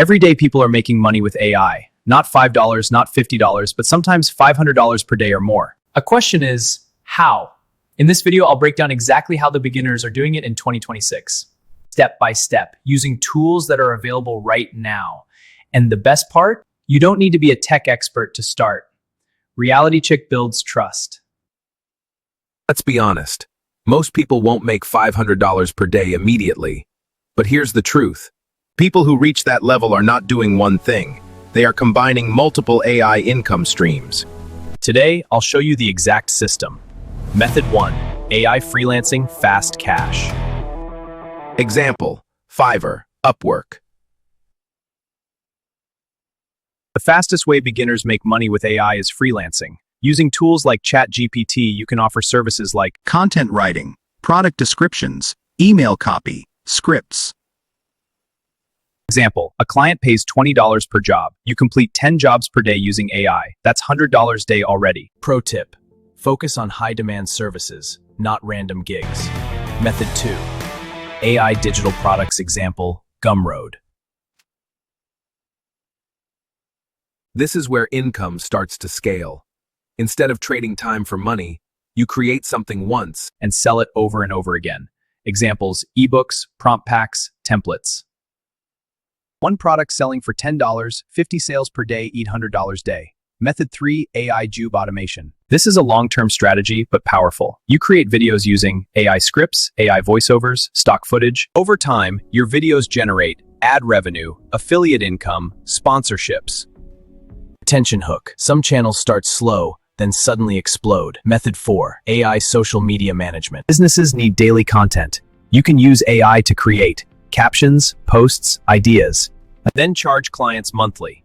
Every day people are making money with AI. Not $5, not $50, but sometimes $500 per day or more. A question is, how? In this video, I'll break down exactly how the beginners are doing it in 2026. Step by step, using tools that are available right now. And the best part? You don't need to be a tech expert to start. Reality Check builds trust. Let's be honest. Most people won't make $500 per day immediately. But here's the truth. People who reach that level are not doing one thing. They are combining multiple AI income streams. Today, I'll show you the exact system. Method 1. AI freelancing fast cash. Example, Fiverr, Upwork. The fastest way beginners make money with AI is freelancing. Using tools like ChatGPT, you can offer services like content writing, product descriptions, email copy, scripts. Example, a client pays $20 per job. You complete 10 jobs per day using AI. That's $100 a day already. Pro tip, focus on high-demand services, not random gigs. Method 2, AI digital products. Example, Gumroad. This is where income starts to scale. Instead of trading time for money, you create something once And sell it over and over again. Examples, ebooks, prompt packs, templates. One product selling for $10, 50 sales per day, $800 day. Method 3, AI Job automation. This is a long-term strategy, but powerful. You create videos using AI scripts, AI voiceovers, stock footage. Over time, your videos generate ad revenue, affiliate income, sponsorships. Attention hook. Some channels start slow, then suddenly explode. Method 4, AI social media management. Businesses need daily content. You can use AI to create captions, posts, ideas, then charge clients monthly.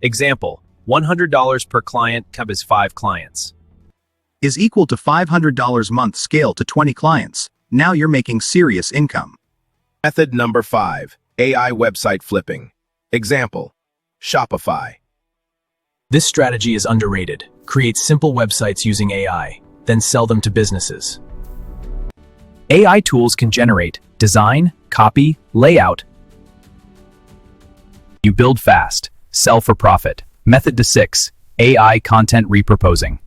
Example, $100 per client covers 5 clients. Is equal to $500 month scale to 20 clients. Now you're making serious income. Method number 5, AI website flipping. Example, Shopify. This strategy is underrated. Create simple websites using AI, then sell them to businesses. AI tools can generate design, copy, layout. You build fast, sell for profit. Method 6, AI content repurposing.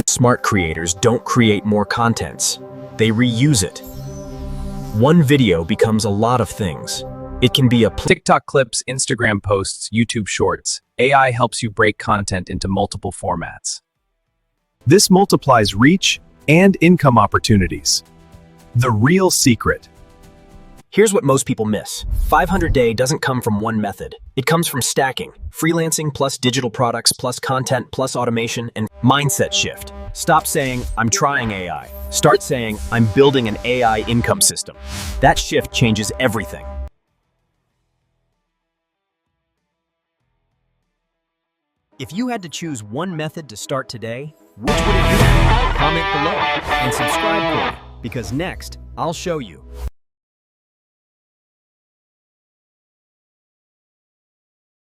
Smart creators don't create more contents. They reuse it. One video becomes a lot of things. It can be a TikTok clips, Instagram posts, YouTube shorts. AI helps you break content into multiple formats. This multiplies reach and income opportunities. The real secret. Here's what most people miss. 500 day doesn't come from one method. It comes from stacking, freelancing plus digital products plus content plus automation and mindset shift. Stop saying, I'm trying AI. Start saying, I'm building an AI income system. That shift changes everything. If you had to choose one method to start today, which would it be? Comment below and subscribe, because next, I'll show you.